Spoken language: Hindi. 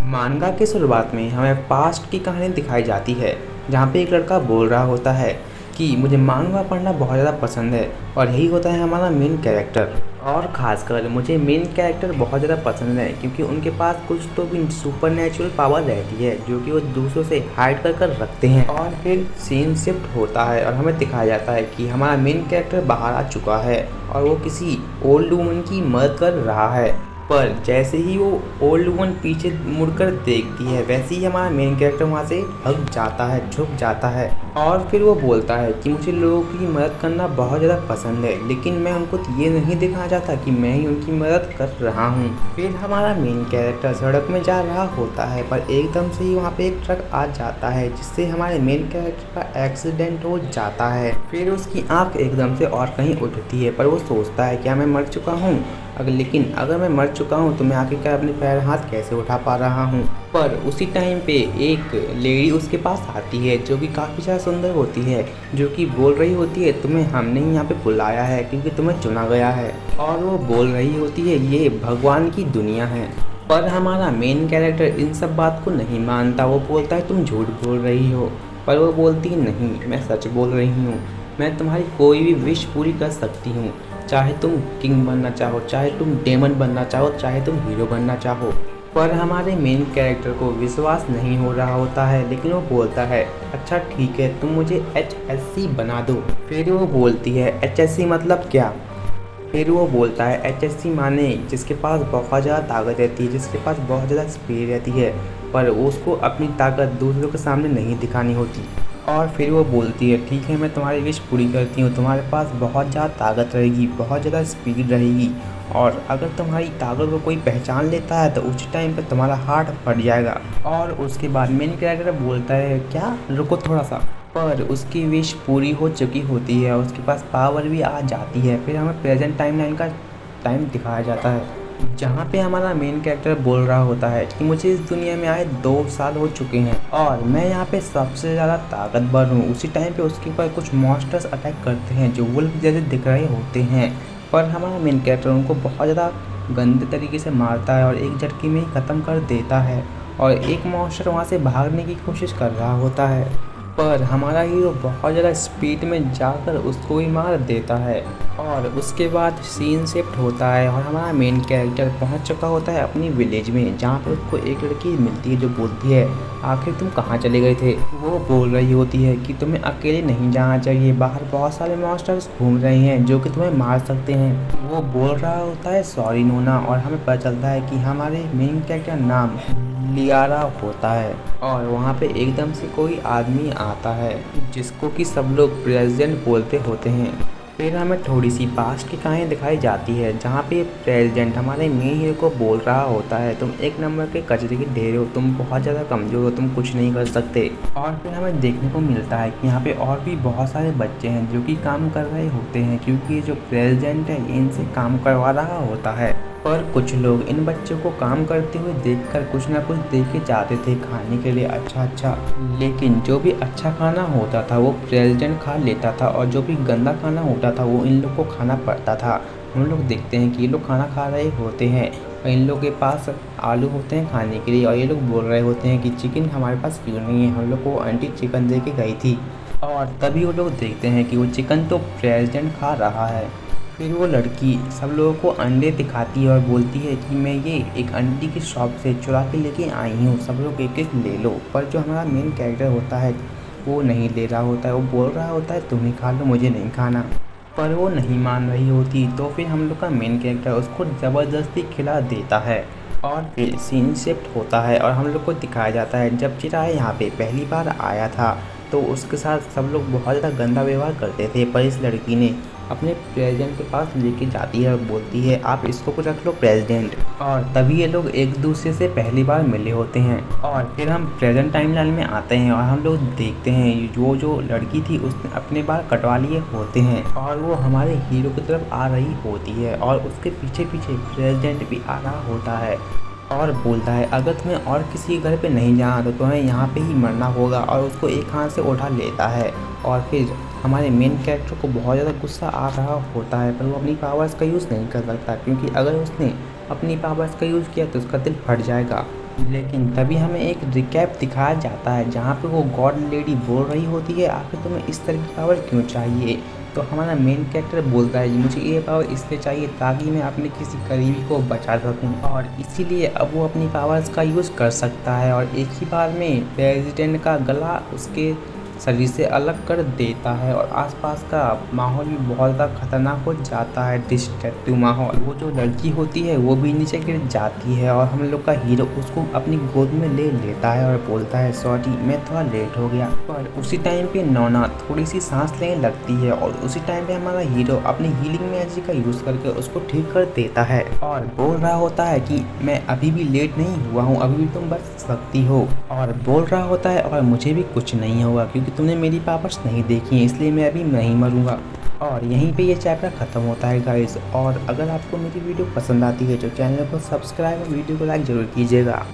मांगा की शुरुआत में हमें पास्ट की कहानी दिखाई जाती है, जहाँ पे एक लड़का बोल रहा होता है कि मुझे मांगा पढ़ना बहुत ज़्यादा पसंद है। और यही होता है हमारा मेन कैरेक्टर। और ख़ासकर मुझे मेन कैरेक्टर बहुत ज़्यादा पसंद है क्योंकि उनके पास कुछ तो भी सुपर नेचुरल पावर रहती है जो कि वो दूसरों से हाइड कर कर रखते हैं। और फिर सीन शिफ्ट होता है और हमें दिखाया जाता है कि हमारा मेन कैरेक्टर बाहर आ चुका है और वो किसी ओल्ड वुमन की मदद कर रहा है। पर जैसे ही वो ओल्ड वुमन पीछे मुड़कर देखती है, वैसे ही हमारा मेन कैरेक्टर वहाँ से भाग जाता है, झुक जाता है। और फिर वो बोलता है कि मुझे लोगों की मदद करना बहुत ज़्यादा पसंद है, लेकिन मैं उनको ये नहीं दिखाना चाहता कि मैं ही उनकी मदद कर रहा हूँ। फिर हमारा मेन कैरेक्टर सड़क में जा रहा होता है, पर एकदम से ही वहाँ पे एक ट्रक आ जाता है, जिससे हमारे मेन कैरेक्टर का एक्सीडेंट हो जाता है। फिर उसकी आँख एकदम से और कहीं उठती है, पर वो सोचता है क्या मैं मर चुका हूँ। लेकिन अगर मैं मर चुका हूँ तो मैं आखिरकार अपने पैर हाथ कैसे उठा पा रहा हूँ। पर उसी टाइम पे एक लेडी उसके पास आती है जो कि काफ़ी ज़्यादा सुंदर होती है, जो कि बोल रही होती है तुम्हें हमने ही यहाँ पे बुलाया है क्योंकि तुम्हें चुना गया है। और वो बोल रही होती है ये भगवान की दुनिया है। पर हमारा मेन कैरेक्टर इन सब बात को नहीं मानता। वो बोलता है तुम झूठ बोल रही हो। पर वो बोलती है नहीं, मैं सच बोल रही हूँ। मैं तुम्हारी कोई भी विश पूरी कर सकती हूँ, चाहे तुम किंग बनना चाहो, चाहे तुम डेमन बनना चाहो, चाहे तुम हीरो बनना चाहो। पर हमारे मेन कैरेक्टर को विश्वास नहीं हो रहा होता है, लेकिन वो बोलता है अच्छा ठीक है तुम मुझे HSC बना दो। फिर वो बोलती है HSC मतलब क्या। फिर वो बोलता है HSC माने जिसके पास बहुत ज़्यादा ताकत रहती है, जिसके पास बहुत ज़्यादा स्पीड रहती है, पर उसको अपनी ताकत दूसरों के सामने नहीं दिखानी होती। और फिर वो बोलती है ठीक है मैं तुम्हारी विश पूरी करती हूँ, तुम्हारे पास बहुत ज़्यादा ताकत रहेगी, बहुत ज़्यादा स्पीड रहेगी, और अगर तुम्हारी ताकत को कोई पहचान लेता है तो उस टाइम पे तुम्हारा हार्ट फट जाएगा। और उसके बाद मेन कैरेक्टर बोलता है क्या रुको थोड़ा सा। पर उसकी विश पूरी हो चुकी होती है, उसके पास पावर भी आ जाती है। फिर हमें प्रेजेंट टाइमलाइन का टाइम दिखाया जाता है, जहाँ पे हमारा मेन कैरेक्टर बोल रहा होता है कि मुझे इस दुनिया में आए 2 साल हो चुके हैं और मैं यहाँ पे सबसे ज़्यादा ताकतवर हूँ। उसी टाइम पे उसके ऊपर कुछ मॉन्स्टर्स अटैक करते हैं जो वुल्फ जैसे दिख रहे होते हैं, पर हमारा मेन कैरेक्टर उनको बहुत ज़्यादा गंदे तरीके से मारता है और एक झटके में ही ख़त्म कर देता है। और एक मॉन्स्टर वहाँ से भागने की कोशिश कर रहा होता है, पर हमारा हीरो बहुत ज़्यादा स्पीड में जाकर उसको ही मार देता है। और उसके बाद सीन शिफ्ट होता है और हमारा मेन कैरेक्टर पहुंच चुका होता है अपनी विलेज में, जहां पर उसको एक लड़की मिलती है जो बोलती है आखिर तुम कहाँ चले गए थे। वो बोल रही होती है कि तुम्हें अकेले नहीं जाना चाहिए, बाहर बहुत सारे मॉन्स्टर्स घूम रहे हैं जो कि तुम्हें मार सकते हैं। वो बोल रहा होता है सॉरी नोना, और हमें पता चलता है कि हमारे मेन कैरेक्टर नाम लियारा होता है। और वहाँ पे एकदम से कोई आदमी आता है जिसको कि सब लोग प्रेसिडेंट बोलते होते हैं। फिर हमें थोड़ी सी पास्ट की कहानी दिखाई जाती है, जहाँ पे प्रेसिडेंट हमारे मेन हीरो को बोल रहा होता है तुम एक नंबर के कचरे के ढेर हो, तुम बहुत ज़्यादा कमज़ोर हो, तुम कुछ नहीं कर सकते। और फिर हमें देखने को मिलता है कि यहाँ पे और भी बहुत सारे बच्चे हैं जो कि काम कर रहे होते हैं, क्योंकि ये जो प्रेसिडेंट है इनसे काम करवा रहा होता है। पर कुछ लोग इन बच्चों को काम करते हुए देखकर कुछ ना कुछ दे के जाते थे खाने के लिए अच्छा, लेकिन जो भी अच्छा खाना होता था वो प्रेसिडेंट खा लेता था और जो भी गंदा खाना होता था वो इन लोग को खाना पड़ता था। हम लोग देखते हैं कि ये लोग खाना खा रहे होते हैं और इन लोग के पास आलू होते हैं खाने के लिए, और ये लोग बोल रहे होते हैं कि चिकन हमारे पास क्यों नहीं है, हम लोग को आंटी चिकन दे के गई थी। और तभी वो लोग देखते हैं कि वो चिकन तो प्रेसिडेंट खा रहा है। फिर वो लड़की सब लोगों को अंडे दिखाती है और बोलती है कि मैं ये एक आंटी की शॉप से चुरा के लेके आई हूँ, सब लोग एक एक ले लो। पर जो हमारा मेन कैरेक्टर होता है वो नहीं ले रहा होता है, वो बोल रहा होता है तुम ही खा लो, मुझे नहीं खाना। पर वो नहीं मान रही होती, तो फिर हम लोग का मेन कैरेक्टर उसको ज़बरदस्ती खिला देता है। और फिर सीन शिफ्ट होता है और हम लोग को दिखाया जाता है जब चिराग यहाँ पे पहली बार आया था तो उसके साथ सब लोग बहुत ज़्यादा गंदा व्यवहार करते थे, पर इस लड़की ने अपने प्रेसिडेंट के पास लेके जाती है और बोलती है आप इसको कुछ रख लो प्रेसिडेंट। और तभी ये लोग एक दूसरे से पहली बार मिले होते हैं। और फिर हम प्रेजेंट टाइमलाइन में आते हैं और हम लोग देखते हैं जो लड़की थी उसने अपने बाल कटवा लिए होते हैं और वो हमारे हीरो की तरफ आ रही होती है और उसके पीछे पीछे प्रेसिडेंट भी आ रहा होता है और बोलता है अगर तुम्हें और किसी घर पे नहीं जाना तो तुम्हें यहाँ पे ही मरना होगा, और उसको एक हाथ से उठा लेता है। और फिर हमारे मेन कैरेक्टर को बहुत ज़्यादा गुस्सा आ रहा होता है, पर वो अपनी पावर्स का यूज़ नहीं कर सकता, क्योंकि अगर उसने अपनी पावर्स का यूज़ किया तो उसका दिल फट जाएगा लेकिन तभी हमें एक रिकैप दिखाया जाता है जहाँ पे वो गॉड लेडी बोल रही होती है, आखिर तुम्हें इस तरह की पावर क्यों चाहिए। तो हमारा मेन कैरेक्टर बोलता है मुझे ये पावर इसलिए चाहिए ताकि मैं अपने किसी करीबी को बचा सकूं, और इसीलिए अब वो अपनी पावर्स का यूज़ कर सकता है और एक ही बार में प्रेसिडेंट का गला उसके शरीर से अलग कर देता है और आसपास का माहौल भी बहुत ज़्यादा खतरनाक हो जाता है, डिस्ट्रक्टिव माहौल। वो जो लड़की होती है वो भी नीचे गिर जाती है और हम लोग का हीरो उसको अपनी गोद में ले लेता है और बोलता है सॉरी मैं थोड़ा लेट हो गया। पर उसी टाइम पे नोना थोड़ी सी सांस लेने लगती है और उसी टाइम पे हमारा हीरो अपनी हीलिंग मैजिक का यूज़ करके उसको ठीक कर देता है और बोल रहा होता है कि मैं अभी भी लेट नहीं हुआ हूँ, अभी भी तुम बच सकती हो। और बोल रहा होता है और मुझे भी कुछ नहीं होगा क्योंकि तुमने मेरी पावर्स नहीं देखी हैं, इसलिए मैं अभी नहीं मरूंगा। और यहीं पे ये चैप्टर ख़त्म होता है गाइस। और अगर आपको मेरी वीडियो पसंद आती है तो चैनल को सब्सक्राइब और वीडियो को लाइक ज़रूर कीजिएगा।